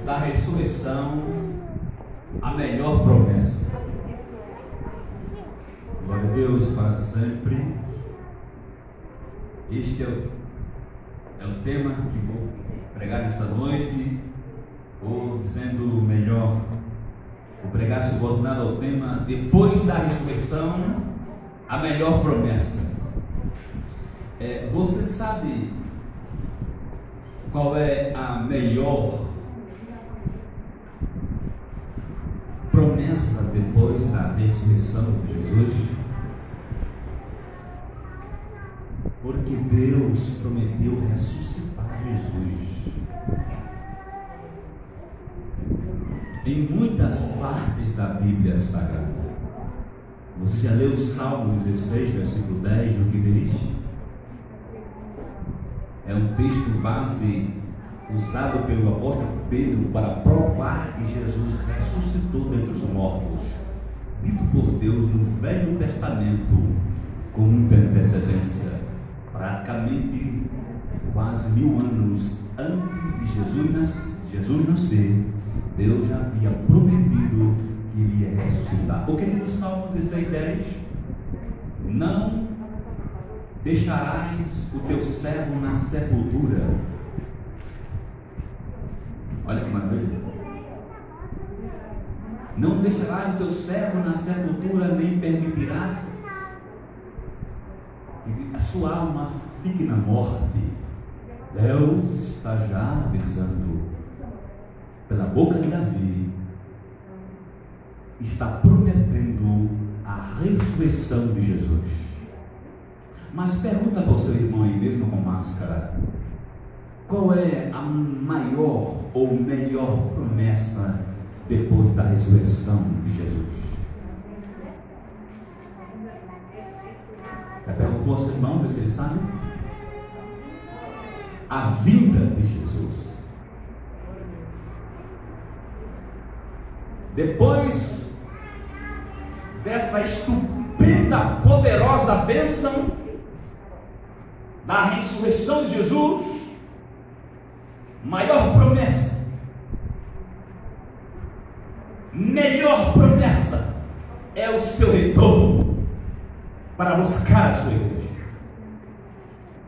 da ressurreição, a melhor promessa. Glória a Deus para sempre. Este é o tema que vou pregar nesta noite, ou dizendo melhor, vou pregar subordinado ao tema: depois da ressurreição, a melhor promessa. Você sabe qual é a melhor promessa depois da ressurreição de Jesus? Porque Deus prometeu ressuscitar Jesus. Em muitas partes da Bíblia Sagrada. Você já leu o Salmo 16, versículo 10, o que diz? É um texto base usado pelo apóstolo Pedro para provar que Jesus ressuscitou dentre os mortos, dito por Deus no Velho Testamento com muita antecedência, praticamente quase 1000 anos antes de Jesus nascer. Deus já havia prometido que iria ressuscitar. O que diz o Salmo 16:10? Não deixarás o teu servo na sepultura. Olha que maravilha. Não deixarás o teu servo na sepultura, nem permitirás que a sua alma fique na morte. Deus está já avisando pela boca de Davi, está prometendo a ressurreição de Jesus. Mas pergunta para o seu irmão aí, mesmo com máscara, qual é a maior ou melhor promessa depois da ressurreição de Jesus? Já perguntou ao seu irmão, vê se ele sabe? A vinda de Jesus. Depois dessa estupenda, poderosa bênção da ressurreição de Jesus, maior promessa, melhor promessa é o seu retorno para buscar a sua igreja.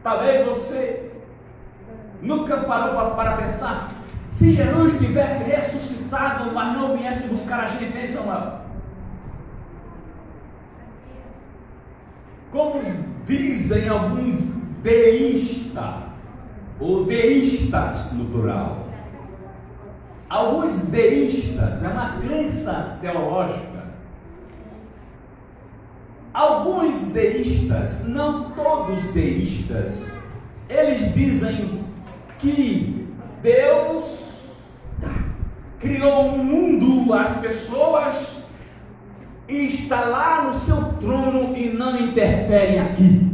Talvez você nunca parou para pensar: se Jesus tivesse ressuscitado, mas não viesse buscar a gente, hein, Samuel? Como dizem alguns deístas, ou deístas no plural. Alguns deístas, é uma crença teológica. Alguns deístas, não todos deístas, eles dizem que Deus criou o mundo, as pessoas, e está lá no seu trono e não interfere aqui.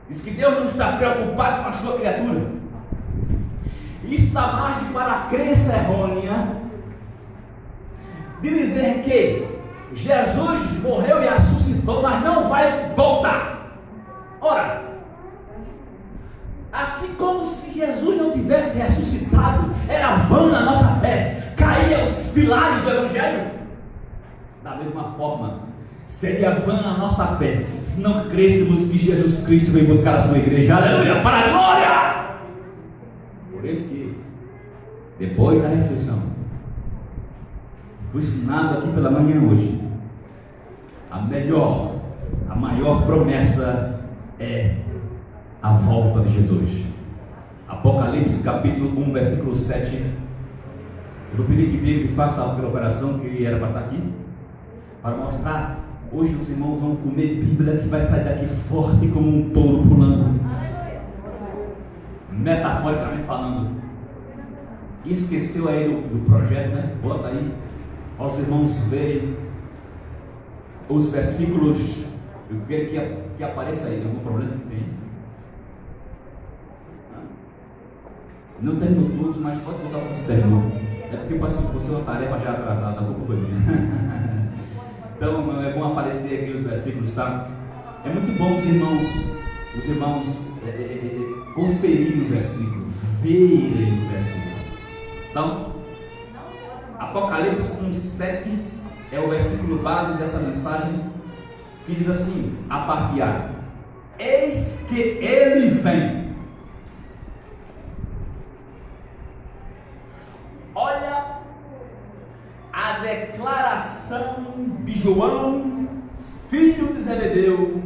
Diz que Deus não está preocupado com a sua criatura. Isso dá margem para a crença errônea de dizer que Jesus morreu e ressuscitou, mas não vai voltar. Ora, assim como se Jesus não tivesse ressuscitado, era vã a nossa fé, caía os pilares do Evangelho. Da mesma forma, seria vã a nossa fé se não crêssemos que Jesus Cristo veio buscar a sua igreja. Aleluia, para a glória! Por isso que, depois da ressurreição, foi ensinado aqui pela manhã hoje, a maior promessa é a volta de Jesus. Apocalipse capítulo 1, versículo 7. Eu vou pedir que David faça a operação que ele era para estar aqui, para mostrar. Hoje os irmãos vão comer Bíblia, que vai sair daqui forte como um touro pulando. Metaforicamente falando. Esqueceu aí do projeto, né? Bota aí, para os irmãos verem os versículos. Eu quero que apareça aí. Tem algum problema que tem? Não terminou todos, mas pode botar o que você terminou. É porque você é uma tarefa já atrasada, a culpa foi minha. Então é bom aparecer aqui os versículos, tá? É muito bom os irmãos conferirem o versículo, verem o versículo. Então, Apocalipse 1:7 é o versículo base dessa mensagem, que diz assim, a parte A: eis que ele vem. Olha a declaração de João, filho de Zebedeu,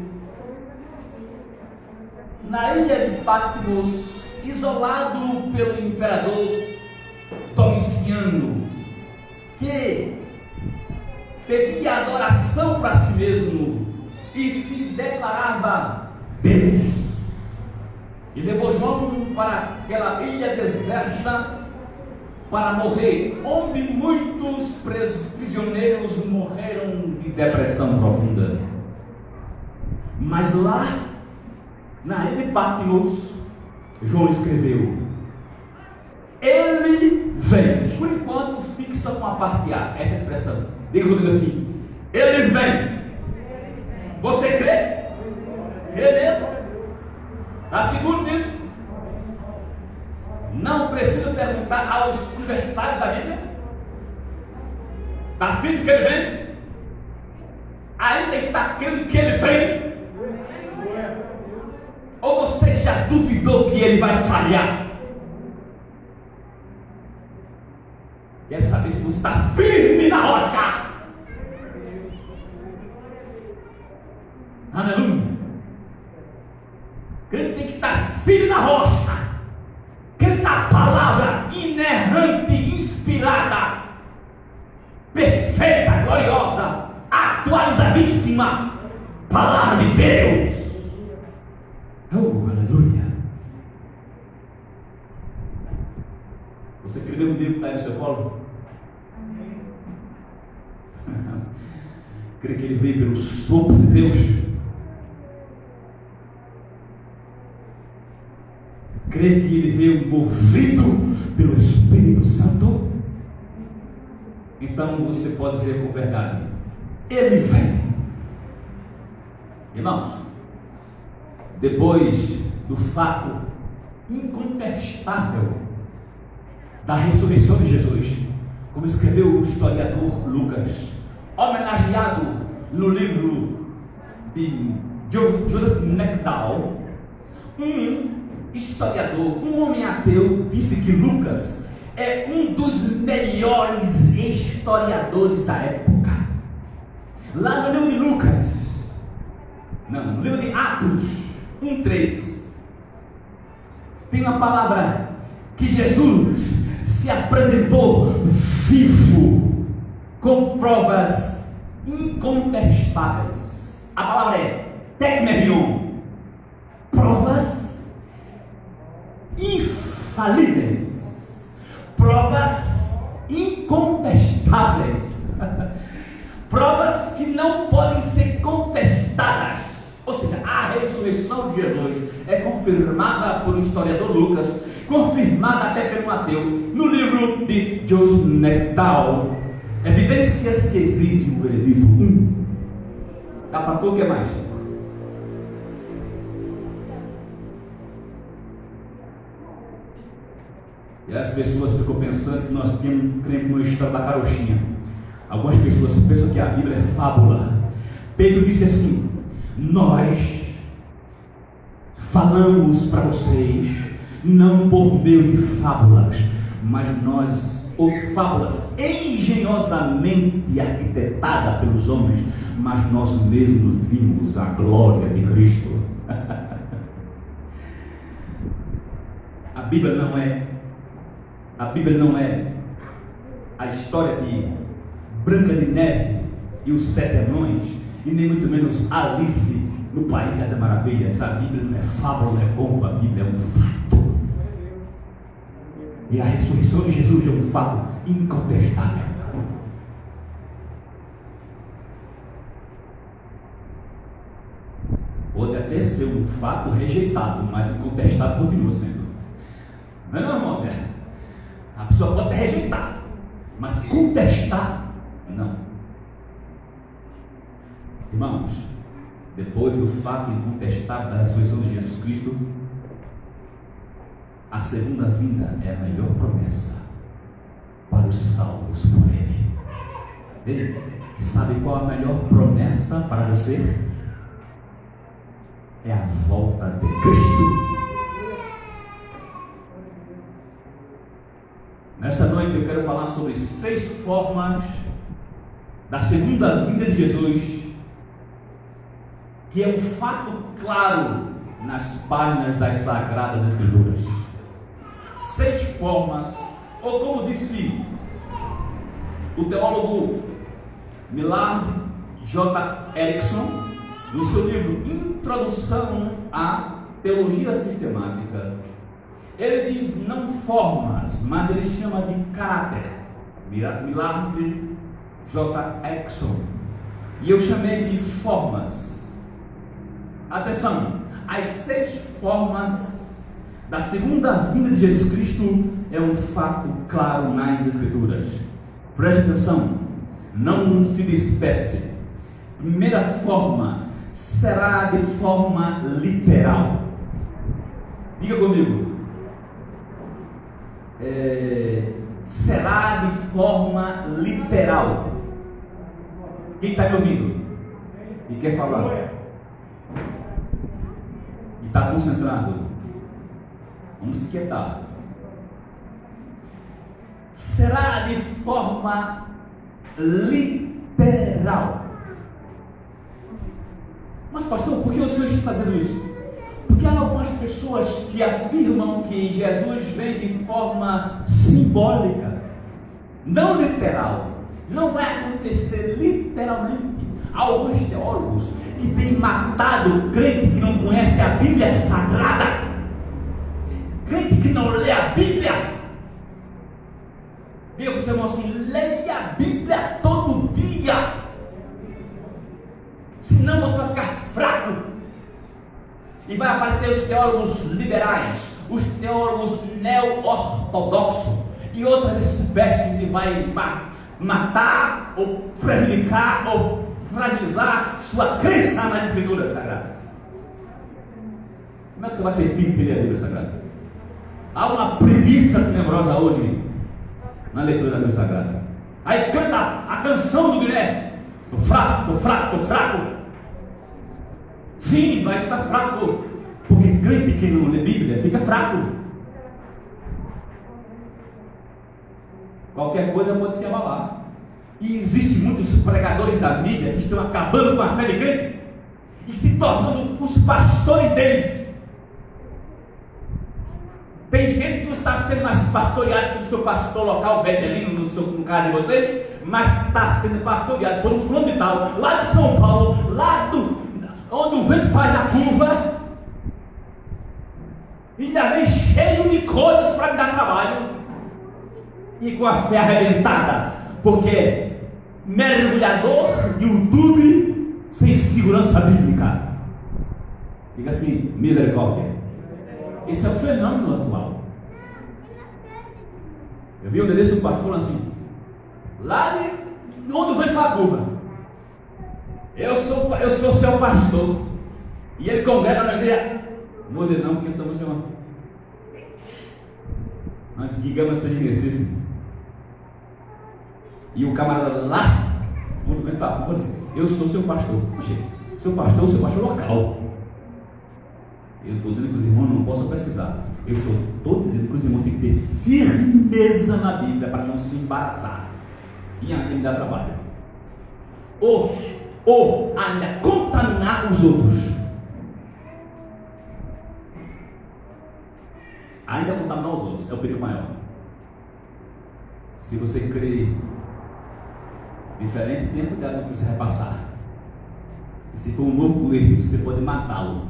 na ilha de Patmos, isolado pelo imperador Domiciano, que pedia adoração para si mesmo e se declarava Deus. E levou João para aquela ilha deserta para morrer, onde muitos prisioneiros morreram de depressão profunda. Mas lá, na ilha de Patmos, João escreveu: ele vem. Por enquanto, fixa com a parte A, essa expressão. Diga comigo assim: ele vem. Você crê? Crê mesmo? Está seguro disso? Não precisa perguntar aos universitários da Bíblia. Está firme que ele vem? Ainda está crendo que ele vem? Ou você já duvidou que ele vai falhar? Quer saber se você está firme na rocha? Aleluia! Crente tem que estar firme na rocha. Crente na palavra inerrante, inspirada, perfeita, gloriosa, atualizadíssima palavra de Deus. Oh, aleluia! Você crê no livro que está aí no seu colo? Crê que ele veio pelo sopro de Deus? Crê que ele veio movido pelo Espírito Santo? Então você pode dizer com verdade: ele vem. Irmãos, depois do fato incontestável da ressurreição de Jesus, como escreveu o historiador Lucas, homenageado no livro de Joseph McDowell, um historiador, um homem ateu, disse que Lucas é um dos melhores historiadores da época. Lá no livro de Lucas, no livro de Atos 1:3, tem uma palavra que Jesus se apresentou vivo, com provas incontestáveis. A palavra é tekmerion, provas infalíveis, provas incontestáveis, provas que não podem ser contestadas. Ou seja, a ressurreição de Jesus é confirmada pelo historiador Lucas, confirmada até pelo ateu, no livro de Joseph McDowell, Evidências que exigem o veredito 1. Dá para tu, o que mais? E as pessoas ficam pensando que nós cremos no história da carochinha. Algumas pessoas pensam que a Bíblia é fábula. Pedro disse assim: nós falamos para vocês não por meio de fábulas, mas fábulas engenhosamente arquitetadas pelos homens, mas nós mesmos vimos a glória de Cristo. A Bíblia não é a história de Branca de Neve e os Sete Anões, e nem muito menos Alice no País das Maravilhas. A Bíblia não é fábula, não é conto, a Bíblia é um fato. E a ressurreição de Jesus é um fato incontestável. Pode até ser um fato rejeitado, mas incontestável continua sendo. Não é não, irmão? A pessoa pode até rejeitar, mas contestar, não. Irmãos, depois do fato incontestável da ressurreição de Jesus Cristo, a segunda vinda é a melhor promessa Ei, sabe qual a melhor promessa para você? É a volta de Cristo. Nesta noite eu quero falar sobre 6 formas da segunda vinda de Jesus, que é um fato claro nas páginas das Sagradas Escrituras. 6 formas, ou como disse o teólogo Millard J. Erickson, no seu livro Introdução à Teologia Sistemática, ele diz não formas, mas ele chama de caráter. Millard J. Erickson. E eu chamei de formas. Atenção, as 6 formas da segunda vinda de Jesus Cristo é um fato claro nas Escrituras. Preste atenção, não se disperse. Primeira forma, será de forma literal. Diga comigo. Será de forma literal. Quem está me ouvindo e quer falar e está concentrado, vamos se quietar. Será de forma literal. Mas pastor, por que o senhor está fazendo isso? Porque há algumas pessoas que afirmam que Jesus vem de forma simbólica, não literal. Não vai acontecer literalmente. Há alguns teólogos que têm matado o crente que não conhece a Bíblia Sagrada, crente que não lê a Bíblia. Diga para o seu irmão assim: leia a Bíblia todo dia, senão você vai ficar fraco. E vai aparecer os teólogos liberais, os teólogos neo-ortodoxos e outras espécies que vai matar ou prejudicar ou fragilizar sua crença nas Escrituras Sagradas. Como é que você vai ser firme sem ler a Bíblia Sagrada? Há uma preguiça tenebrosa hoje na leitura da Bíblia Sagrada. Aí canta a canção do Guilherme: tô fraco, tô fraco, tô fraco. Sim, vai estar fraco, porque crente que não lê Bíblia fica fraco. Qualquer coisa pode se abalar. E existem muitos pregadores da mídia que estão acabando com a fé de crente e se tornando os pastores deles. Tem gente que não está sendo mais pastoreado pelo seu pastor local, Betelino, no caso de vocês, mas está sendo pastoreado por um fulano de tal, lá de São Paulo, lá onde o vento faz a curva, e ainda vem cheio de coisas para me dar trabalho, e com a fé arrebentada, porque mergulhador de YouTube sem segurança bíblica. Diga assim: misericórdia. Esse é o fenômeno atual. Eu vi um deles, um pastor assim, lá de onde o vento faz a curva. Eu sou seu pastor. E ele congrega na igreja. Não vou dizer não, porque senão você não. Antes de Gama seja de Recife. E o camarada lá, onde vem falar, vou dizer: eu sou seu pastor. Poxa, seu pastor local. Eu estou dizendo que os irmãos não possam pesquisar. Eu estou dizendo que os irmãos têm que ter firmeza na Bíblia para não se embaraçar e ainda me dar trabalho. Ou ainda contaminar os outros. Ainda contaminar os outros é o perigo maior. Se você crê diferente, tenha cuidado com o que você vai passar. E se for um novo coelho, você pode matá-lo.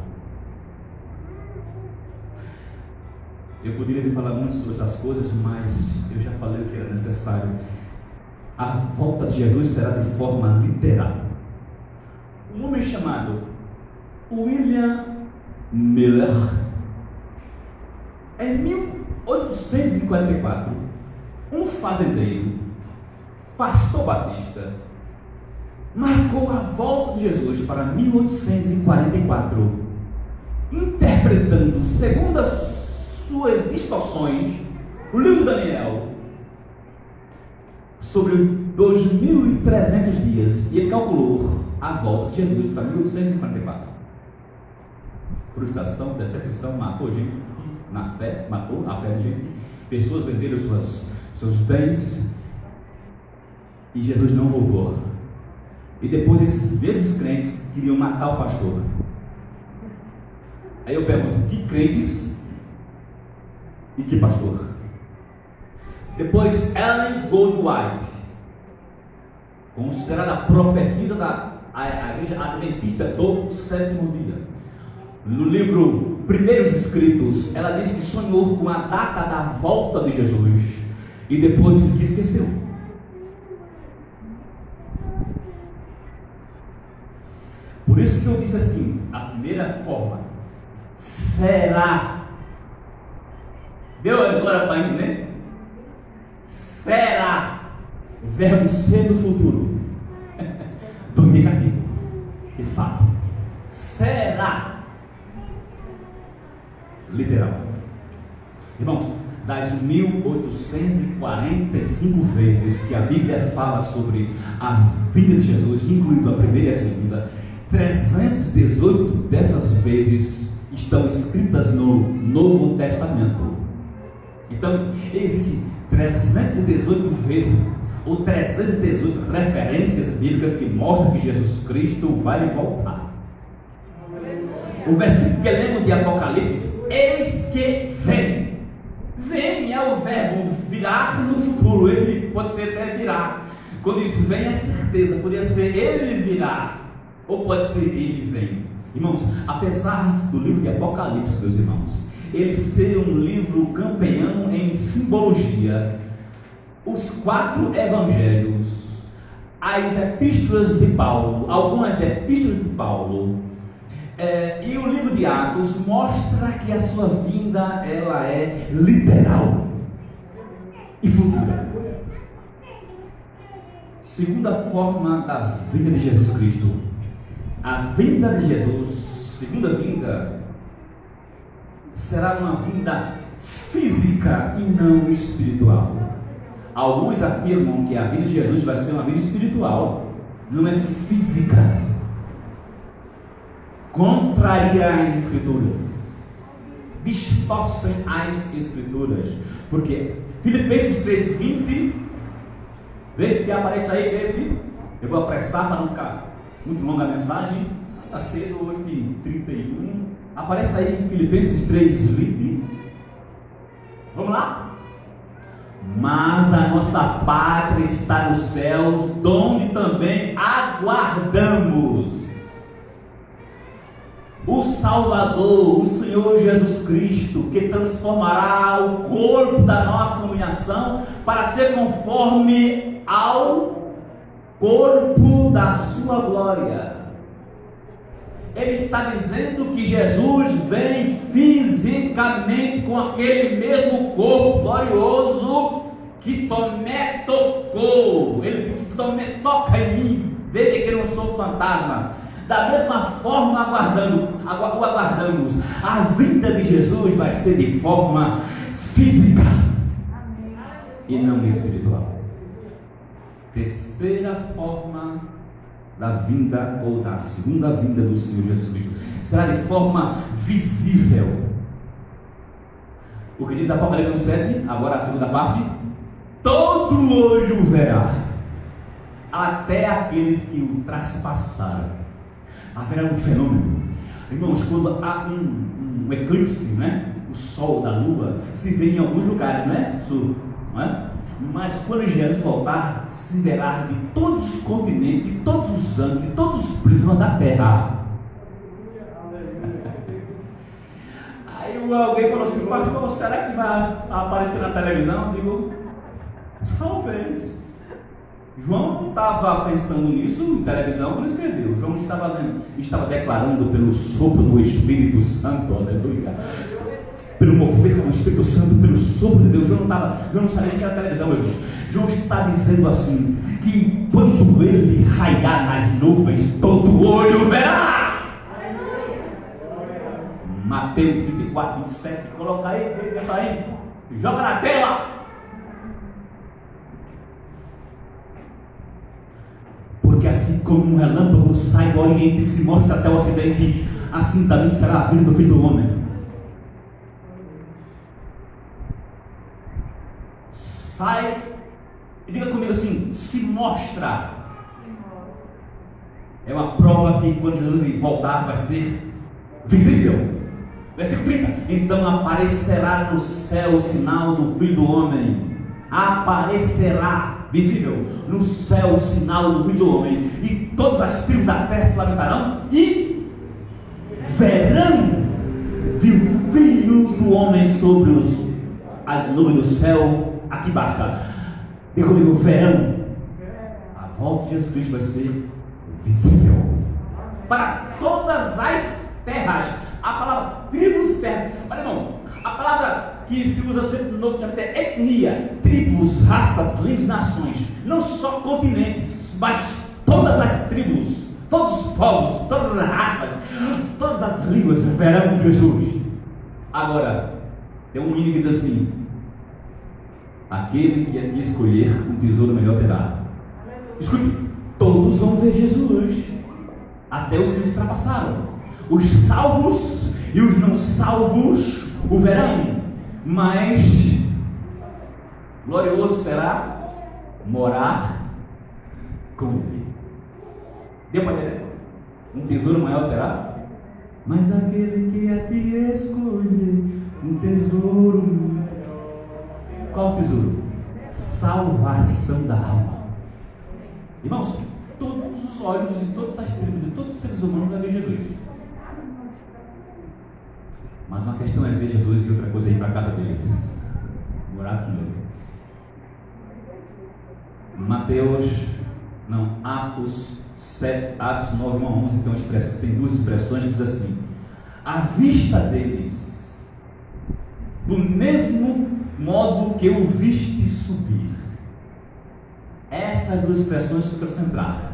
Eu poderia ter falado muito sobre essas coisas, mas eu já falei o que era necessário. A volta de Jesus será de forma literal. Um homem chamado William Miller, em 1854, um fazendeiro, pastor batista, marcou a volta de Jesus para 1844, interpretando, segundo as suas distorções, o livro de Daniel, sobre 2.300 dias, e ele calculou a volta de Jesus para 1844. Frustração, decepção, matou gente na fé, matou a fé de gente, pessoas venderam seus bens, e Jesus não voltou. E depois esses mesmos crentes queriam matar o pastor. Aí eu pergunto, que crentes e que pastor? Depois Ellen Goldwhite, considerada a profetisa da igreja adventista do sétimo dia, no livro Primeiros Escritos, ela diz que sonhou com a data da volta de Jesus e depois diz que esqueceu. Por isso que eu disse assim, a primeira forma, será, deu agora para entender? Será, verbo ser do futuro, do negativo, de fato, será, literal. Irmãos, das 1845 vezes que a Bíblia fala sobre a vida de Jesus, incluindo a primeira e a segunda, 318 dessas vezes estão escritas no Novo Testamento. Então, existem 318 vezes, ou 318 referências bíblicas que mostram que Jesus Cristo vai voltar. O versículo que lemos de Apocalipse, eis que vem. Vem é o verbo virar no futuro, ele pode ser até virar. Quando diz vem é certeza, poderia ser ele virar, ou pode ser ele vem. Irmãos, apesar do livro de Apocalipse, meus irmãos, ele ser um livro campeão em simbologia, os 4 evangelhos, as epístolas de Paulo, algumas epístolas de Paulo, e o livro de Atos mostra que a sua vinda ela é literal e futura. Segunda forma da vinda de Jesus Cristo, a vinda de Jesus, segunda vinda, será uma vinda física e não espiritual. Alguns afirmam que a vinda de Jesus vai ser uma vinda espiritual, não é física. Contraria as escrituras, distorcem as escrituras, porque Filipenses 3:20, vê se aparece aí, David. Eu vou apressar para não ficar muito longa a mensagem, está cedo, 8h31, aparece aí em Filipenses 3:20, vamos lá? Mas a nossa pátria está nos céus, donde também aguardamos o Salvador, o Senhor Jesus Cristo, que transformará o corpo da nossa humilhação para ser conforme ao corpo da sua glória. Ele está dizendo que Jesus vem fisicamente com aquele mesmo corpo glorioso que Tomé tocou. Ele disse: Tomé, toca em mim, veja que eu não sou fantasma. Da mesma forma aguardamos. A vinda de Jesus vai ser de forma física e não espiritual. Terceira forma da vinda, ou da segunda vinda do Senhor Jesus Cristo, será de forma visível. O que diz Apocalipse 7, agora a segunda parte: todo olho verá, até aqueles que o traspassaram. Haverá um fenômeno, irmãos, quando há um eclipse, né? O sol da lua se vê em alguns lugares, né? Sul, não é? Mas quando Jesus voltar, se verá de todos os continentes, de todos os anos, de todos os prismas da terra. Aí alguém falou assim: pastor, será que vai aparecer na televisão? Eu digo, talvez. João não estava pensando nisso em televisão quando escreveu. João estava declarando pelo sopro do Espírito Santo, aleluia, pelo mover do Espírito Santo, pelo sopro de Deus. João não sabia que era televisão, meu irmão. João está dizendo assim, que enquanto ele raiar nas nuvens, todo olho verá. Mateus 24, 27, coloca aí, joga na tela. como um relâmpago sai do Oriente e se mostra até o Ocidente, assim também será a vida do Filho do Homem. Sai, e diga comigo assim, se mostra. É uma prova que quando Jesus voltar vai ser visível. Versículo 30. Então aparecerá no céu o sinal do Filho do Homem. Aparecerá, visível, no céu o sinal do Filho do Homem. E todas as tribos da terra se lamentarão e verão o Filho do Homem sobre as nuvens do céu. Aqui basta. Diga comigo, verão. A volta de Jesus Cristo vai ser visível para todas as terras. A palavra tribos, terras. Olha, irmão, a palavra que se usa sempre no Novo Testamento é etnia, tribos, raças, línguas, nações. Não só continentes, mas todas as tribos, todos os povos, todas as raças, todas as línguas verão Jesus. Agora, tem um hino que diz assim: aquele que aqui escolher um tesouro melhor terá. Escute, todos vão ver Jesus, até os que ultrapassaram. Os salvos e os não salvos o verão, mas glorioso será morar com ele. Deu para entender? Um tesouro maior terá, mas aquele que aqui escolher um tesouro melhor. Qual tesouro? Salvação da alma. Irmãos, todos os olhos de todas as tribos, de todos os seres humanos vão ver Jesus. Mas uma questão é ver Jesus e outra coisa é ir para a casa dele, morar com ele. Atos 9, 1 a 11 tem duas expressões que diz assim: à vista deles, do mesmo modo que o viste subir. Essas duas expressões que eu quero centrar.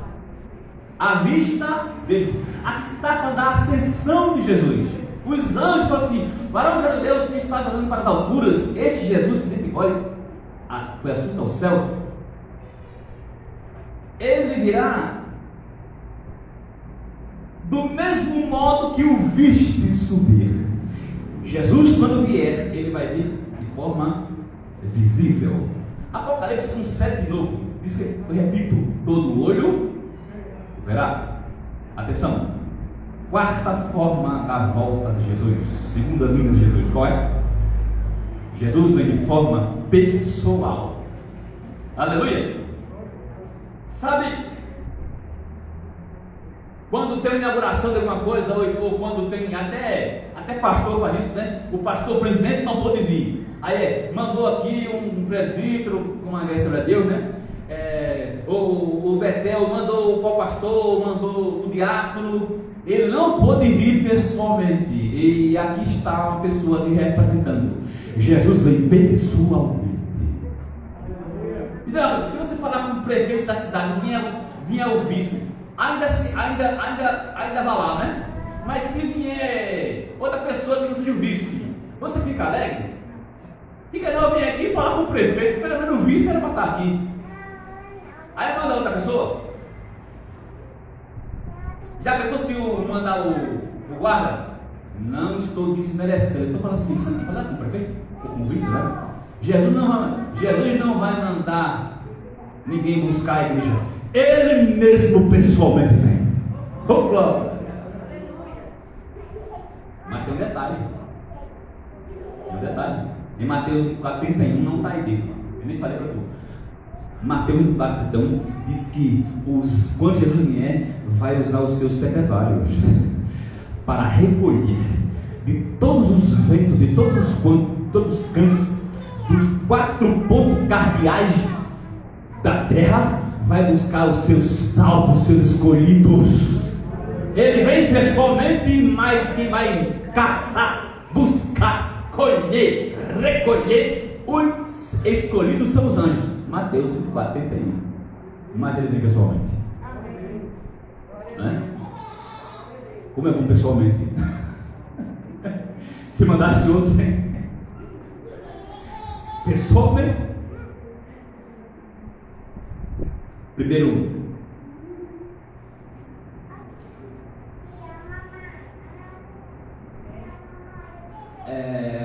À vista deles. Aqui está falando da ascensão de Jesus. Os anjos falam assim: varão de Deus que está olhando para as alturas, este Jesus que tem que olha, foi assunto ao céu. Ele virá do mesmo modo que o viste subir. Jesus, quando vier, ele vai vir de forma visível. Apocalipse 1,7 de novo diz que, eu repito, todo olho verá. Atenção, quarta forma da volta de Jesus, segunda vinda de Jesus, qual é? Jesus vem de forma pessoal. Aleluia. Sabe, quando tem inauguração de alguma coisa, ou quando tem, até pastor faz isso, né? O pastor, o presidente não pôde vir. Aí mandou aqui um presbítero, com a graça de Deus, né? O Betel mandou o pastor, mandou o diácono. Ele não pôde vir pessoalmente. E aqui está uma pessoa lhe representando. Jesus vem pessoalmente. Então, se você falar com o prefeito da cidade, vinha o vice, ainda vai lá, né? Mas se vier outra pessoa que não seja o vice, você fica alegre? Fica não, vem aqui falar com o prefeito, pelo menos o vice era para estar aqui. Aí manda outra pessoa. Já pensou se mandar o guarda? Não estou desmerecendo, estou falando assim, você tem que falar com o prefeito? Ou com o vice, né? Jesus não vai mandar ninguém buscar a igreja. Ele mesmo pessoalmente vem. Opa! Mas tem um detalhe. Em Mateus 4,31 não está aí dentro. Eu nem falei para tu. Mateus 4,31 diz que quando Jesus vier, vai usar os seus secretários para recolher de todos os ventos, de todos os cantos, dos 4 pontos cardeais da terra, vai buscar os seus salvos, os seus escolhidos. Ele vem pessoalmente, mas quem vai caçar, buscar, colher, recolher os escolhidos são os anjos. Mateus 24:31. Mas ele vem pessoalmente. Né? Como é bom pessoalmente. Se mandasse outro, pessoalmente.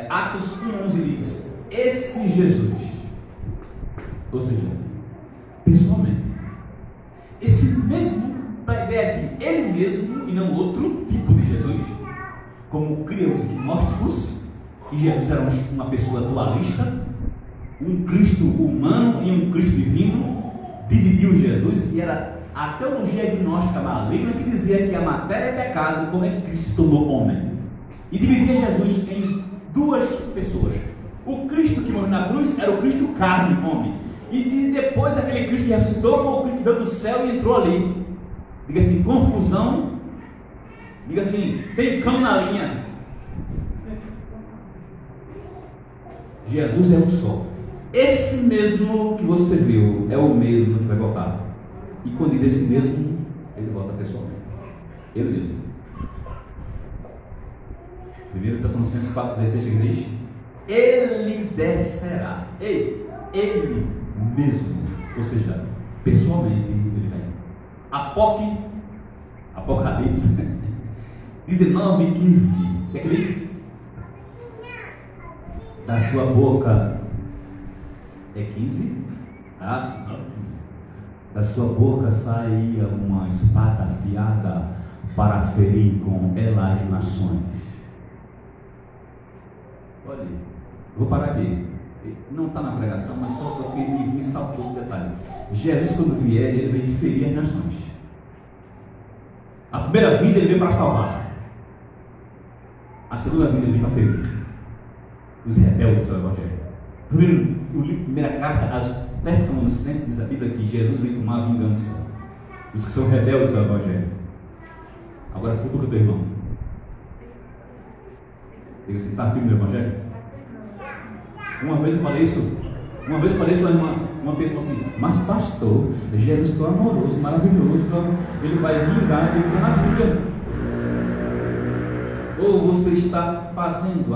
Atos 1:11 diz: esse Jesus, ou seja, pessoalmente, esse mesmo, para a ideia de ele mesmo e não outro tipo de Jesus, como criam os gnósticos, que Jesus era uma pessoa dualista, um Cristo humano e um Cristo divino, dividiu Jesus, e era a teologia gnóstica maligna que dizia que a matéria é pecado. Como é que Cristo se tornou homem? E dividia Jesus em duas pessoas. O Cristo que morreu na cruz era o Cristo carne, homem. E depois aquele Cristo que ressuscitou foi o Cristo que veio do céu e entrou ali. Diga assim, confusão. Diga assim, tem cão na linha. Jesus é um só. Esse mesmo que você viu é o mesmo que vai voltar. E quando diz esse mesmo, ele volta pessoalmente. Ele mesmo. 1 Tessalonicenses 4,16 diz: ele descerá. Ele mesmo. Ou seja, pessoalmente ele vem. Apocalipse 19:15. O que é que ele diz? Da sua boca é 15? Ah, não, 15. Da sua boca saía uma espada afiada para ferir com ela as nações. Olha, vou parar aqui. Não está na pregação, mas só porque me saltou esse detalhe. Jesus, quando vier, ele vem ferir as nações. A primeira vida ele veio para salvar. A segunda vida ele veio para ferir os rebeldes do Evangelho. Primeira carta aos Tessalonicenses diz a Bíblia que Jesus veio tomar vingança dos que são rebeldes do Evangelho. Agora cutuca o teu irmão. Diga assim, está firme no Evangelho? Uma vez eu falei isso para uma pessoa assim: mas pastor, Jesus é tão amoroso, maravilhoso, ele vai vingar, ele está na Bíblia. Ou você está fazendo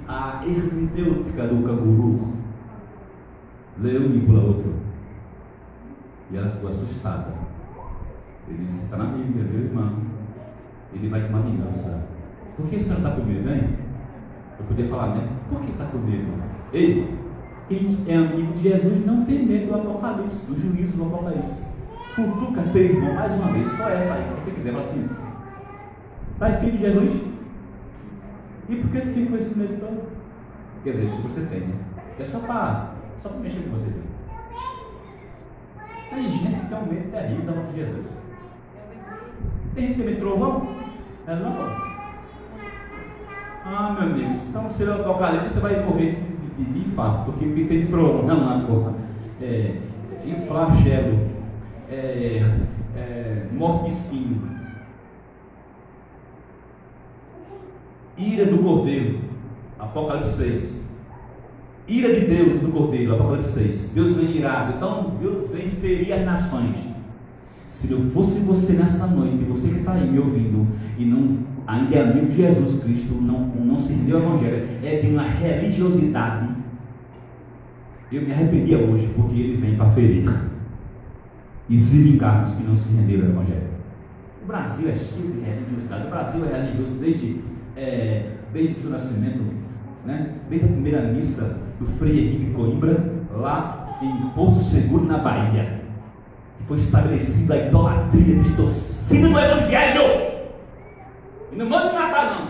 a hermenêutica do canguru? Leu e pula outro. E ela ficou assustada. Ele disse: está na Bíblia, viu, irmão? Ele vai tomar vingança. Por que a senhora está com medo, hein? Eu podia falar, né? Por que está com medo? Ei, quem é amigo de Jesus não tem medo do Apocalipse, do juízo do Apocalipse. Futuca teu irmão mais uma vez, só essa aí, se você quiser, fala assim: está filho de Jesus? E por que tu fica com esse medo todo? Quer dizer, se você tem, né? É só para mexer com você. Tem gente que tem um medo terrível da morte de Jesus. Tem gente que tem medo de trovão? É não? Ah, meu amigo, então se o Apocalipse você vai morrer de infarto, porque tem de trovão, não, porra. Flagelo, morticínio, ira do Cordeiro, Apocalipse 6. Ira de Deus do Cordeiro, Apocalipse 6. Deus vem irado, então Deus vem ferir as nações. Se eu fosse você nessa noite, você que está aí me ouvindo e não ainda é amigo de Jesus Cristo, não se rendeu ao Evangelho, é de uma religiosidade, eu me arrependia hoje, porque ele vem para ferir e se vingar dos que não se renderam ao Evangelho. O Brasil é cheio de religiosidade. O Brasil é religioso desde o seu nascimento, né? Desde a primeira missa do Frei Henrique de Coimbra, lá em Porto Seguro, na Bahia. Foi estabelecida a idolatria distorcida do Evangelho. E não manda me matar, não.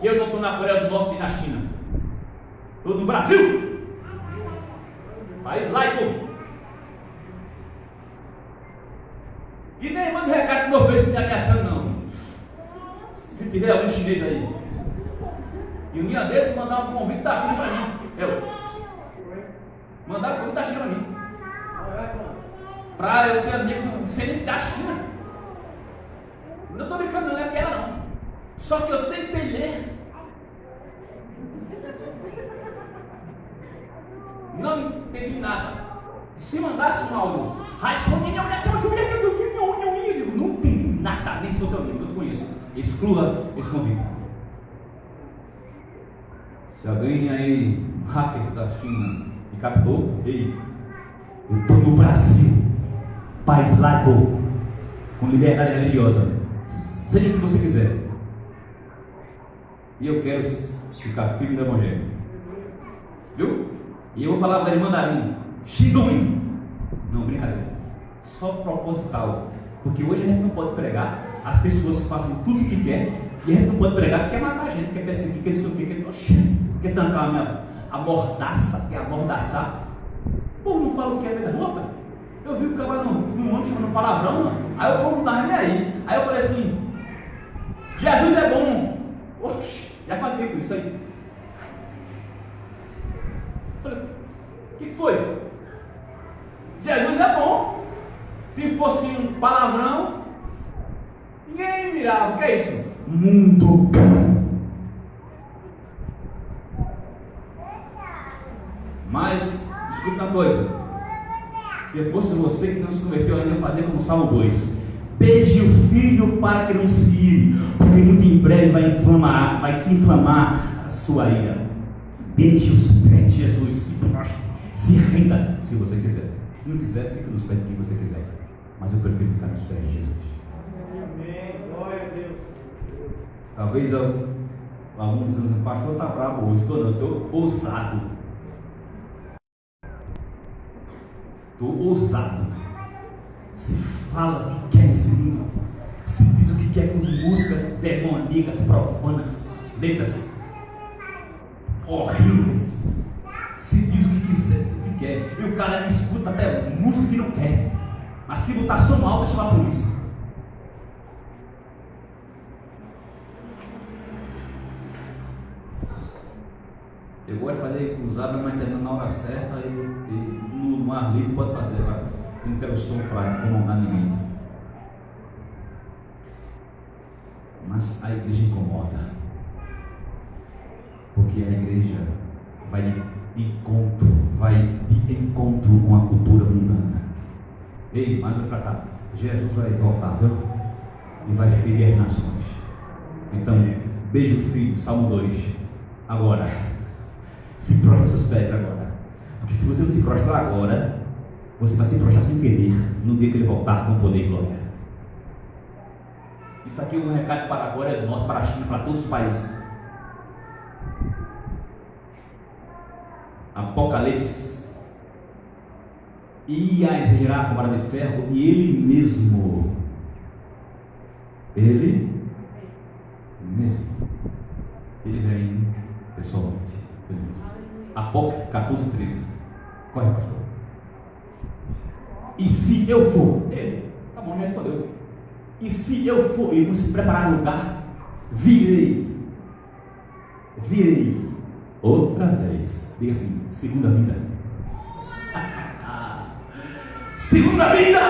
Eu não estou na Coreia do Norte e na China. Estou no Brasil. País laico. E nem manda recado no meu Face de ameaçando, não. Se tiver algum chinês aí. E um dia desse mandar um convite da China para mim. Mandaram um convite da China para mim. Para eu ser amigo do descendente da China. Não estou brincando, não é piada não. Só que eu tentei ler. Não entendi nada. Se mandasse um áudio, eu digo, não entendi nada, nem sou teu amigo, eu te conheço. Exclua esse convite. Se alguém aí, hacker da China, me captou, ei, eu estou no Brasil, país laico, com liberdade religiosa. Seja o que você quiser. E eu quero ficar firme no Evangelho. Viu? E eu vou falar para ele mandarim. Shidui. Não, brincadeira. Só proposital. Porque hoje a gente não pode pregar. As pessoas fazem tudo o que quer. E a gente não pode pregar porque quer matar a gente, quer perseguir, quer não sei o que, quer tancar a mordaça, quer amordaçar. O povo não fala o que é da rua, pai. Eu vi o cara no ônibus chamando palavrão, mano. Aí o povo não estava nem aí. Aí eu falei assim: Jesus é bom. Oxe, já falei com isso aí. Eu falei: o que foi? Jesus é bom. Se fosse um palavrão, ninguém mirava. O que é isso? Mundo. Mas, escuta uma coisa: se fosse você que não se converteu ainda, fazer como Salmo 2: beije o filho para que não se ire, porque muito em breve vai se inflamar a sua ira. Beije os pés de Jesus, se renda, se você quiser. Se não quiser, fica nos pés de quem você quiser. Mas eu prefiro ficar nos pés de Jesus. Amém. Glória a Deus. Talvez alguns dizem: pastor está bravo hoje. Estou ousado. Estou ousado. Se fala o que quer nesse mundo. Se diz o que quer com músicas demoníacas, profanas, letras horríveis. Se diz o que quiser, o que quer. E o cara escuta até música que não quer. Mas se botar som alto, chama a polícia. Eu gosto de fazer cruzada, mas termina na hora certa e no ar livre pode fazer, vai. Eu não quero som para incomodar ninguém. Mas a igreja incomoda. Porque a igreja vai de encontro com a cultura mundana. Ei, mais um para cá. Jesus vai voltar, viu? E vai ferir as nações. Então, beijo o filho, Salmo 2. Agora, se prostra seus pés agora. Porque se você não se prostrar agora, você vai se prostrar sem querer no dia que ele voltar com poder e glória. Isso aqui é um recado para a Coreia do Norte, para a China, para todos os países. Apocalipse. Ia exagerar com a vara de ferro e ele mesmo, ele vem pessoalmente. Apocalipse 14, 13. Corre, pastor. E se eu for, ele, tá bom, já respondeu. E se eu for, e você preparar lugar, virei outra vez. Diga assim: segunda vida. Segunda vida.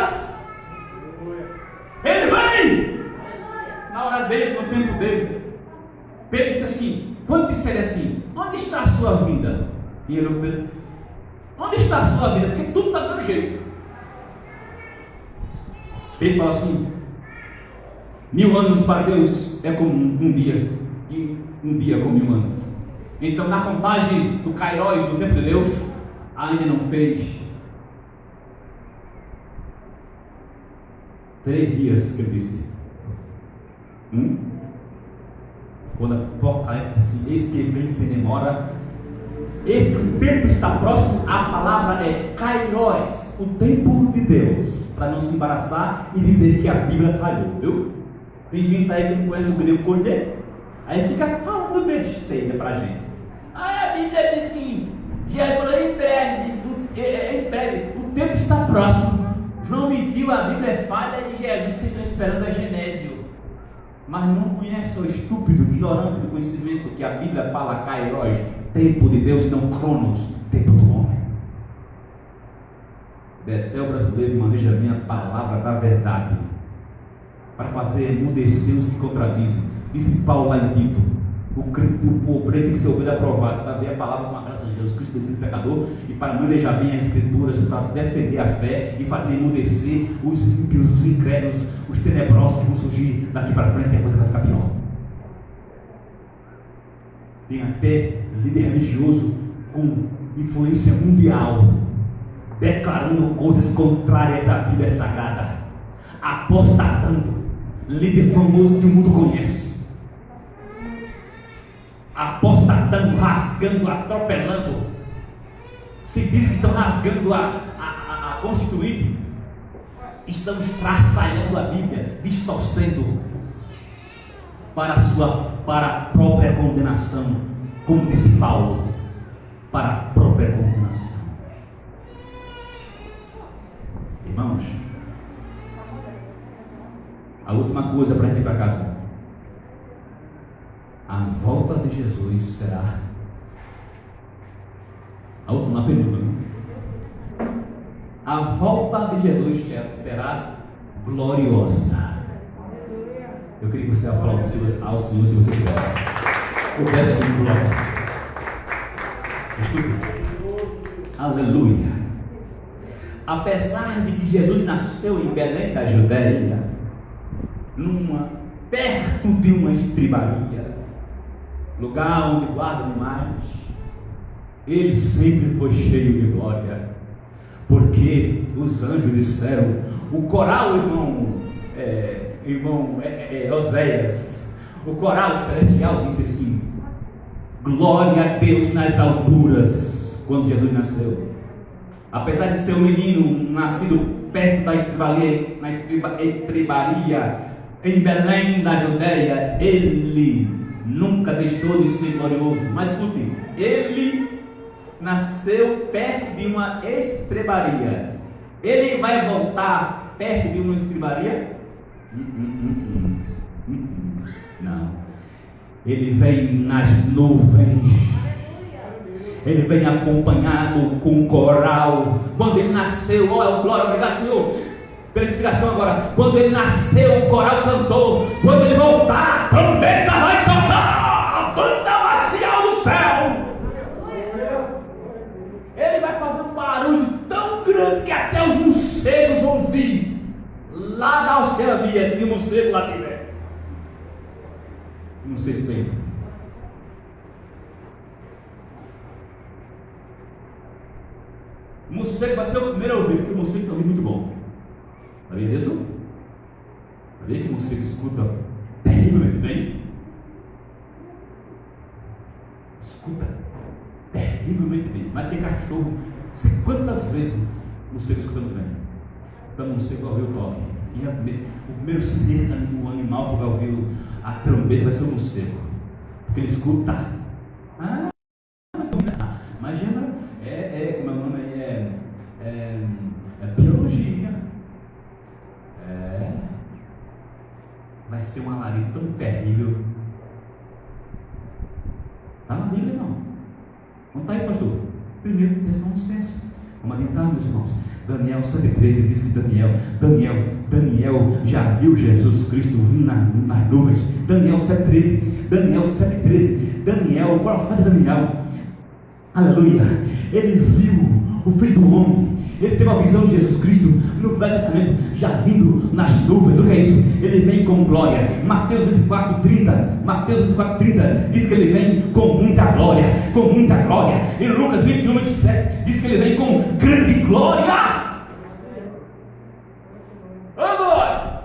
Ele vem na hora dele, no tempo dele. Pedro disse assim, quando disse ele assim: onde está a sua vida? E ele, Pedro, onde está a sua vida? Porque tudo está do meu jeito. Pedro fala assim: 1000 anos para Deus é como um dia, e um dia como 1000 anos. Então, na contagem do Kairos, do tempo de Deus, ainda não fez 3 dias que ele disse. Quando Apocalipse disse: eis que vem sem demora, eis que o tempo está próximo, a palavra é Kairos, o tempo de Deus, para não se embaraçar e dizer que a Bíblia falhou, viu? Tem gente aí que não conhece o grego Koine, aí fica falando besteira pra gente. A Bíblia diz que Jesus falou em breve, o tempo está próximo. João mediu, a Bíblia é falha e Jesus, vocês estão esperando a Genésio. Mas não conhece o estúpido, ignorante do conhecimento que a Bíblia fala Kairos, tempo de Deus, não Cronos, tempo do homem. Betel brasileiro maneja bem a palavra da verdade para fazer emudecer os que contradizem. Disse Paulo lá em Tito: o pobre tem que ser ouvido e aprovado para ver a palavra com a graça de Jesus Cristo, vencido pecador, e para manejar bem as escrituras, para defender a fé e fazer emudecer os ímpios, os incrédulos, os tenebrosos que vão surgir daqui para frente, que a coisa vai ficar pior. Tem até líder religioso com influência mundial declarando coisas contrárias à Bíblia Sagrada, apostatando, líder famoso que o mundo conhece. apostatando, rasgando, atropelando. Se diz que estão rasgando a Constituinte, estão estraçalhando a Bíblia, distorcendo para a própria condenação, como disse Paulo, para a própria condenação. Irmãos, a última coisa para a gente ir para casa: a volta de Jesus será a última penúltima. A volta de Jesus será gloriosa. Eu queria que você aplaudisse ao Senhor se você quisesse. Eu peço em glória. Escute. Aleluia. Apesar de que Jesus nasceu em Belém da Judéia, perto de uma estribaria, lugar onde guarda animais, ele sempre foi cheio de glória, porque os anjos disseram, o coral, irmão Oséias, o coral celestial disse assim: glória a Deus nas alturas, quando Jesus nasceu. Apesar de ser um menino nascido perto da estribaria, em Belém da Judéia, ele nunca deixou de ser glorioso. Mas escute, ele nasceu perto de uma estrebaria. Ele vai voltar perto de uma estrebaria? Não. Ele vem nas nuvens. Ele vem acompanhado com um coral. Quando ele nasceu, glória, obrigado, Senhor, pela explicação agora. Quando ele nasceu, o coral cantou. Quando ele voltar, a trombeta vai tocar, a banda marcial do céu. Ele vai fazer um barulho tão grande que até os morcegos vão vir lá da Oceania, se o morcego lá tiver. Não sei se tem. O morcego vai ser o primeiro a ouvir, porque o morcego tem um ouvido muito bom. Sabia disso? Sabia que o morcego escuta terrivelmente bem? Escuta terrivelmente bem. Mas tem cachorro, não sei quantas vezes o morcego escuta muito bem. Então o morcego vai ouvir o toque. E o primeiro ser, o animal que vai ouvir a trombeta vai ser o morcego. Porque ele escuta. Mas meu nome é biologia. Vai ser um alarido tão terrível. Está na Bíblia, não? Não está isso, pastor? Primeiro, presta um senso. Vamos adiantar, meus irmãos. Daniel 7,13 diz que Daniel já viu Jesus Cristo vindo nas nuvens. Daniel 7,13. Daniel, o profeta Daniel, aleluia, ele viu o Filho do Homem. Ele teve a visão de Jesus Cristo no Velho Testamento, já vindo nas nuvens. O que é isso? Ele vem com glória. Mateus 24,30 diz que ele vem com muita glória, com muita glória. E Lucas 21,27 diz que ele vem com grande glória. Ô glória!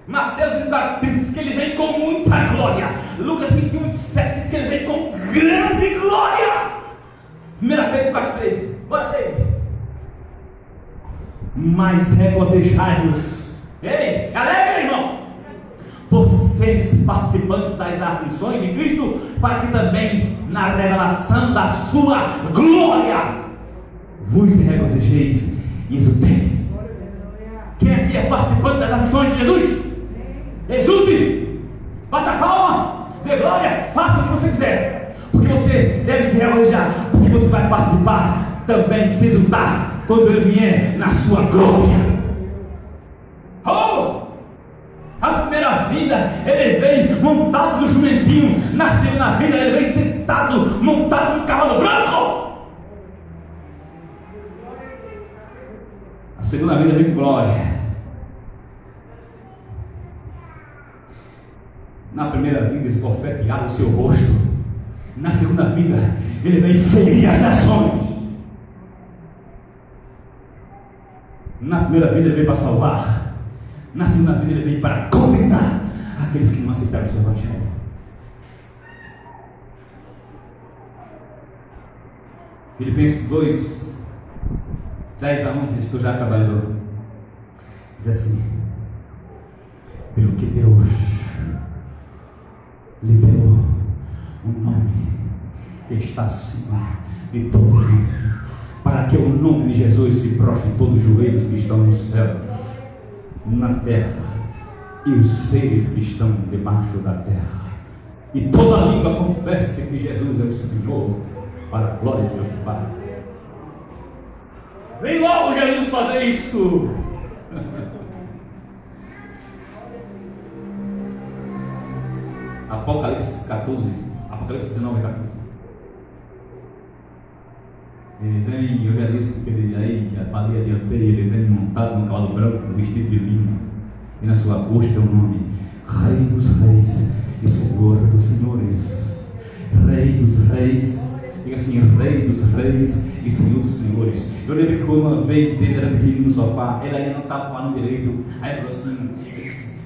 Mateus 24,30 diz que ele vem com muita glória. Lucas 21,27 diz que ele vem com grande glória. 1 Pedro 4,13. Bora, Pedro. Mas regozijai-vos. Ei, se alegra, irmão, por seres participantes das aflições de Cristo, para que também na revelação da sua glória vos regozijeis e exulteis. Quem aqui é participante das aflições de Jesus? Exulte, bata a palma, dê glória, faça o que você quiser, porque você deve se regozijar, porque você vai participar também, se exultar quando ele vier na sua glória. Oh! A primeira vida ele veio montado no jumentinho. Na segunda vida ele veio sentado, montado no cavalo branco. A segunda vida vem com glória. Na primeira vida esbofeteava o seu rosto. Na segunda vida ele vem ferir as nações. Na primeira vida ele veio para salvar. Na segunda vida ele veio para condenar aqueles que não aceitaram o seu evangelho. Filipenses 2, 10 a 11, estou já acabando. Diz assim: pelo que Deus lhe deu um nome que está acima de todo nome, para que o nome de Jesus se prostre todos os joelhos que estão nos céus, na terra e os seres que estão debaixo da terra, e toda língua confesse que Jesus é o Senhor, para a glória de Deus Pai. Vem logo Jesus fazer isso. Apocalipse 14, Apocalipse 19, 14. Ele vem, eu já disse que ele aí, a baleia de Anteia, ele vem montado num cavalo branco, vestido de linho, e na sua costa é o nome Rei dos Reis e Senhor dos Senhores. Rei dos Reis, diga assim, Rei dos Reis e Senhor dos Senhores. Eu lembro que uma vez ele era pequenininho no sofá, ele ainda não estava falando direito, aí falou assim,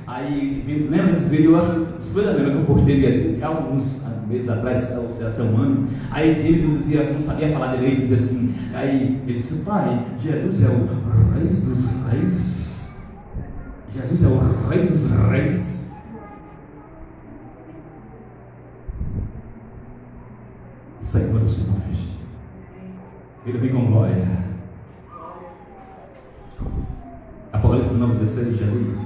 aí, lembra desse vídeo? Eu acho que foi lembra que eu postei há alguns meses atrás, há um ano. Aí ele dizia, não sabia falar direito, dizia assim, aí ele disse: Pai, Jesus é o Rei dos Reis, Jesus é o Rei dos Reis. Senhor dos Senhores, ele vem com glória. Apocalipse 9:16, já li.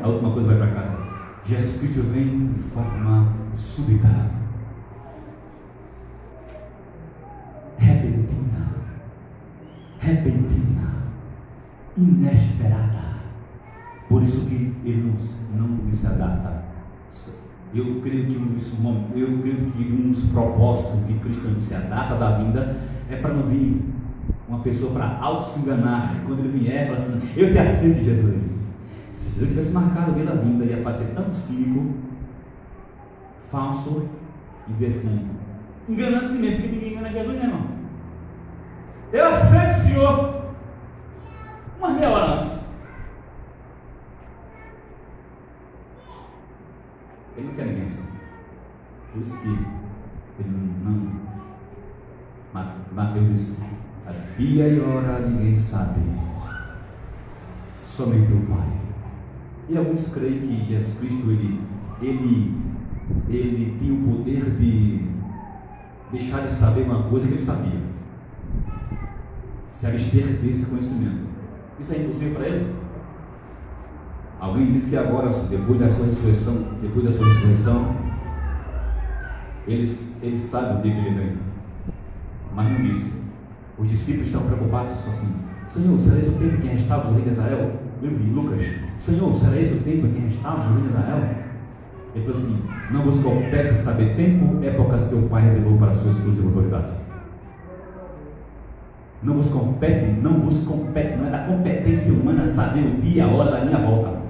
A última coisa vai para casa. Jesus Cristo vem de forma súbita, repentina, inesperada. Por isso que ele não se adapta. Eu creio que um dos propósitos que Cristo não se adapta da vinda é para não vir uma pessoa para auto-se enganar. Quando ele vier, fala assim: eu te aceito, Jesus. Se Jesus tivesse marcado o dia da vinda, ia parecer tanto cínico, falso, e dizer assim, enganando a si mesmo, porque ninguém engana Jesus, né, irmão? Eu aceito, Senhor, umas meia hora antes. Ele não quer ninguém assim. Por isso que ele não. Mateus diz: a dia e hora ninguém sabe, somente o Pai. E alguns creem que Jesus Cristo ele tinha o poder de deixar de saber uma coisa que ele sabia, se abster desse conhecimento. Isso é impossível para ele. Alguém diz que agora, depois da sua ressurreição, eles sabem o dia que ele vem, mas não disse. Os discípulos estão preocupados assim: Senhor, será esse o tempo em que restaura o rei de Israel? Lembra de Lucas? Senhor, será esse o tempo em que restaura o rei de Israel? Ele falou assim: não vos compete saber tempo, épocas que o Pai revelou para a sua exclusiva autoridade. Não vos compete, não é da competência humana saber o dia, a hora da minha volta.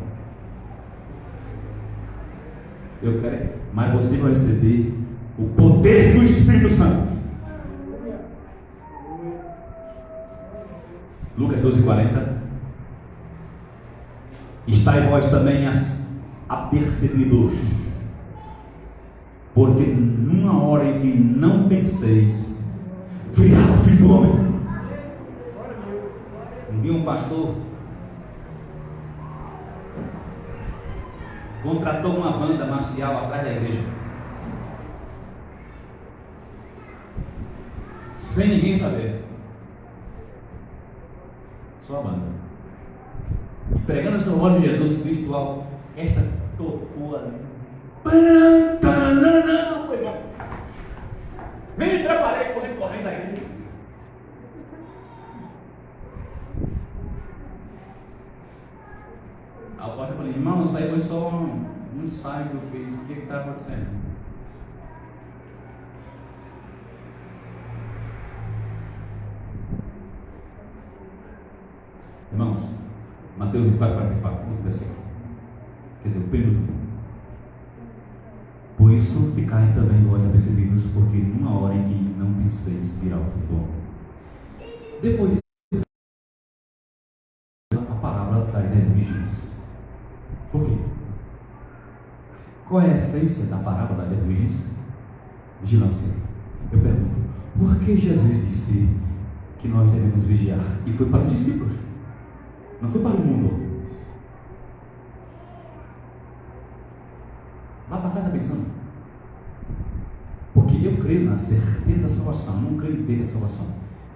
Eu quero, mas você vai receber o poder do Espírito Santo. Lucas 12:40. Estai vós também apercebidos, porque numa hora em que não penseis, virá o Filho do Homem. Um dia um pastor contratou uma banda marcial atrás da igreja, sem ninguém saber, só a banda, e pregando essa voz de Jesus Cristo, esta tocou ali, foi bom. Nem me preparei, correndo da igreja. A porta, eu falei: irmão, isso aí foi só um ensaio que eu fiz. O que está acontecendo? Irmãos, Mateus 24:44, muito versículo. Quer dizer, o penúltimo. Por isso ficai também vós apercebidos, porque numa hora em que não penseis, virá o Filho do Homem. Depois a parábola das 10 virgens. Por quê? Qual é a essência da parábola das 10 virgens? Vigilância. Eu pergunto: Por que Jesus disse que nós devemos vigiar? E foi para os discípulos, não foi para o mundo. Lá para casa pensando. Porque eu creio na certeza da salvação, não creio em perda da salvação.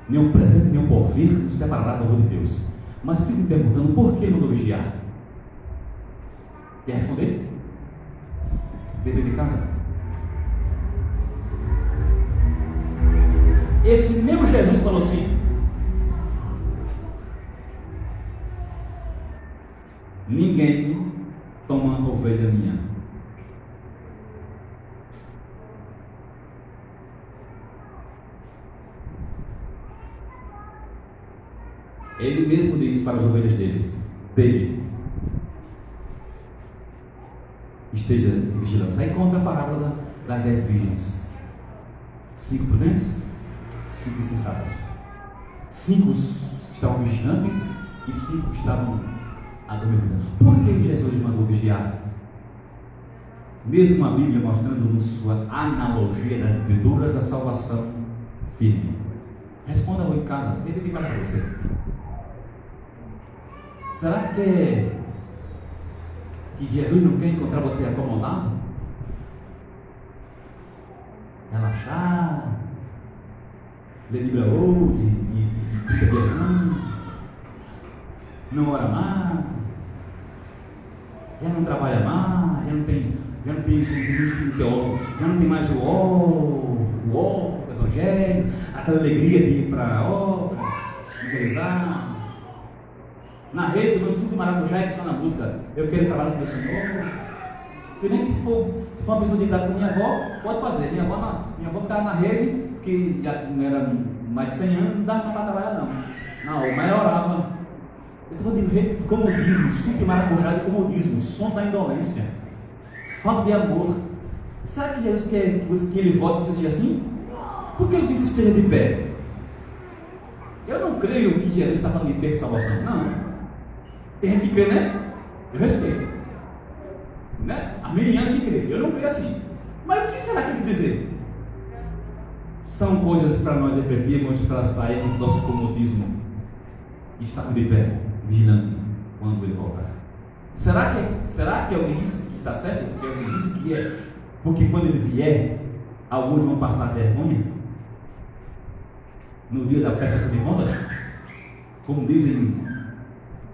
Nem o presente, nem o porvir nos separará do amor de Deus. Mas eu fico me perguntando por que ele mandou vigiar. Quer responder? Dever de casa? Esse mesmo Jesus falou assim: ninguém toma ovelha minha. Ele mesmo diz para as ovelhas dele: esteja em vigilância. Aí conta a parábola das 10 virgens: 5 prudentes, 5 insensatos, 5 que estavam vigilantes e 5 que estavam adormecidos. Por que Jesus mandou vigiar? Mesmo a Bíblia mostrando sua analogia das Escrituras a salvação firme. Responda em casa, deve ficar para você. Será que Jesus não quer encontrar você acomodado? Relaxar, ler Bíblia hoje e fica viajando, não ora mais, já não trabalha mais, já não tem teólogo, já não tem mais o evangelho, aquela alegria de ir para a obra, evangelizar. Na rede, meu assunto maracujá é que está na música. Eu quero trabalhar com o meu Senhor. Se bem que se for uma pessoa de idade com minha avó, pode fazer. Minha avó ficava na rede, que já não era mais de 100 anos, não dava para trabalhar não. Não, mas eu orava. Eu estou falando de rede de comodismo, suco de maracujá de comodismo, som da indolência, falta de amor. Será que Jesus quer que ele volte e você seja assim? Por que ele disse esteja de pé? Eu não creio que Jesus está falando de perda de salvação, não. Tem gente que crê, né? Eu respeito, né? A Miriam que crê, eu não creio assim. Mas o que será que ele quer dizer? São coisas para nós refletirmos, para sair do nosso comodismo e estarmos de pé, vigilando quando ele voltar. Será que alguém disse que está certo? Porque alguém disse que é? Porque quando ele vier, alguns vão passar vergonha no dia da prestação de contas, como dizem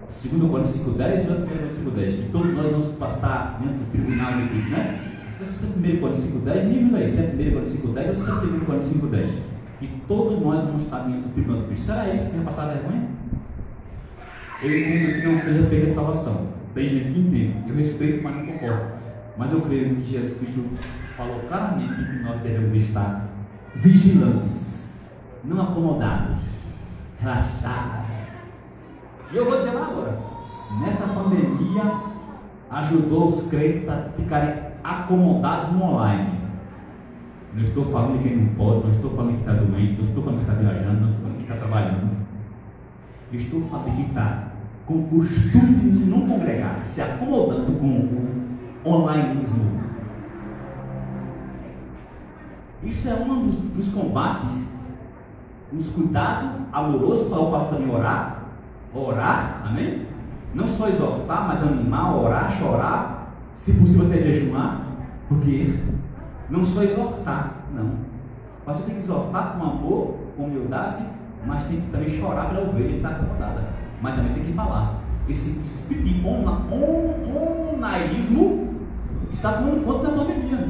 2 Coríntios 5,10 e 1 Coríntios 5,10, que todos nós vamos passar dentro do tribunal de Cristo, né? Se é 1 Coríntios 5,10, me ajuda aí, se é 1 Coríntios 5,10 ou se é 2 Coríntios 5,10, que todos nós vamos estar dentro do tribunal de Cristo. Será isso que vai passar vergonha? Eu entendo que não seja perda de salvação. Tem gente que entende, eu respeito, mas não concordo. Mas eu creio que Jesus Cristo falou claramente que nós devemos estar vigilantes, não acomodados, relaxados. E eu vou dizer lá agora, nessa pandemia ajudou os crentes a ficarem acomodados no online. Não estou falando de quem não pode, não estou falando de quem está doente, não estou falando de quem está viajando, não estou falando de quem está trabalhando. Eu estou falando de quem está com o costume de não congregar, se acomodando com o onlineismo. Isso é um dos combates, os cuidados amorosos para o pastor também orar, amém? Não só exortar, mas animar, orar, chorar, se possível até jejumar, porque não só exortar, não. O pastor tem que exortar com amor, com humildade, mas tem que também chorar pela ovelha que está acomodada, mas também tem que falar. Esse espírito de onairismo está tomando conta da pandemia.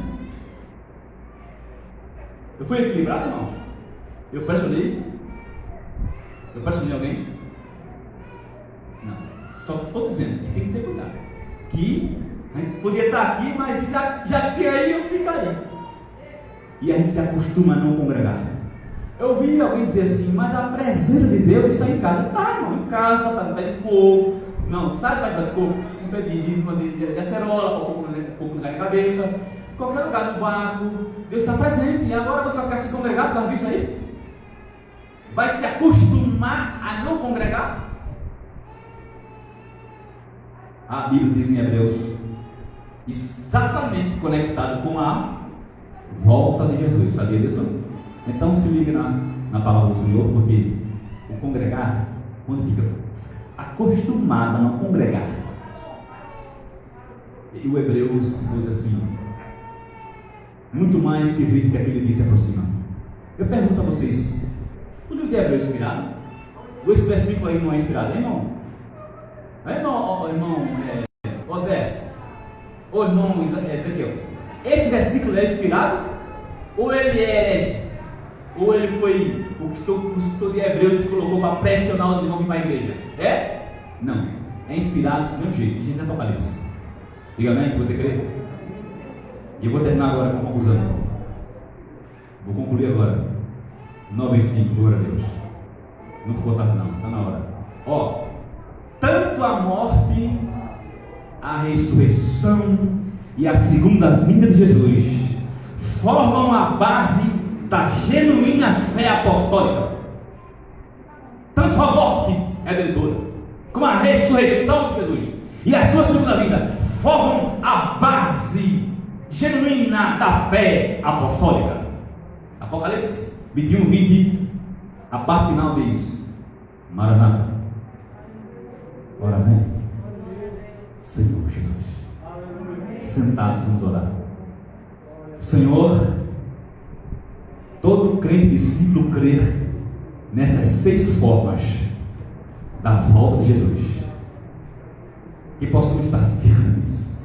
Eu fui equilibrado, irmãos? Eu pressionei alguém? Não, só estou dizendo que tem que ter cuidado, que a gente podia estar aqui, mas já que aí eu fico aí, e a gente se acostuma a não congregar. Eu vi alguém dizer assim, mas a presença de Deus está em casa. Tá, irmão, em casa, está no pé de coco, não, sabe mais de coco, um pé de acerola, um coco na cabeça, em qualquer lugar, no barco, Deus está presente. E agora você vai ficar se congregar por causa disso aí? Vai se acostumar a não congregar? A Bíblia diz em Hebreus, exatamente conectado com a volta de Jesus. Sabia disso? Então se ligue na palavra do Senhor, porque o congregar, quando fica acostumado a não congregar, e o Hebreus diz assim: muito mais que vide que aquele dia se aproxima. Eu pergunto a vocês: o livro de Hebreus é inspirado? Ou esse versículo aí não é inspirado, hein, irmão? Irmão Osés, ou irmão Ezequiel, esse versículo é inspirado? Ou ele é herege? Ou ele foi o escritor de Hebreus que colocou para pressionar os irmãos que ir para a igreja? É? Não, é inspirado do mesmo jeito, gente, Apocalipse. Diga amém, se você crê. E eu vou terminar agora com a conclusão. Vou concluir agora. 9:5, glória a Deus. Não ficou tarde não, está na hora. Tanto a morte, a ressurreição e a segunda vinda de Jesus formam a base da genuína fé apostólica. Tanto a morte redentora, como a ressurreição de Jesus e a sua segunda vinda formam a base genuína da fé apostólica. Apocalipse 21:20, a parte final diz: Maranata, ora vem, Senhor Jesus. Sentados vamos orar. Senhor, todo crente discípulo crer nessas 6 formas da volta de Jesus, que possamos estar firmes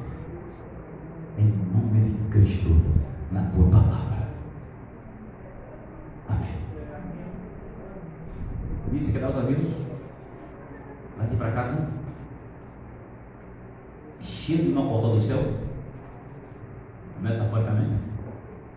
em nome de Cristo na tua palavra. Amém. E você quer dar os avisos? Daqui para casa, cheio de não voltar do céu, metaforicamente.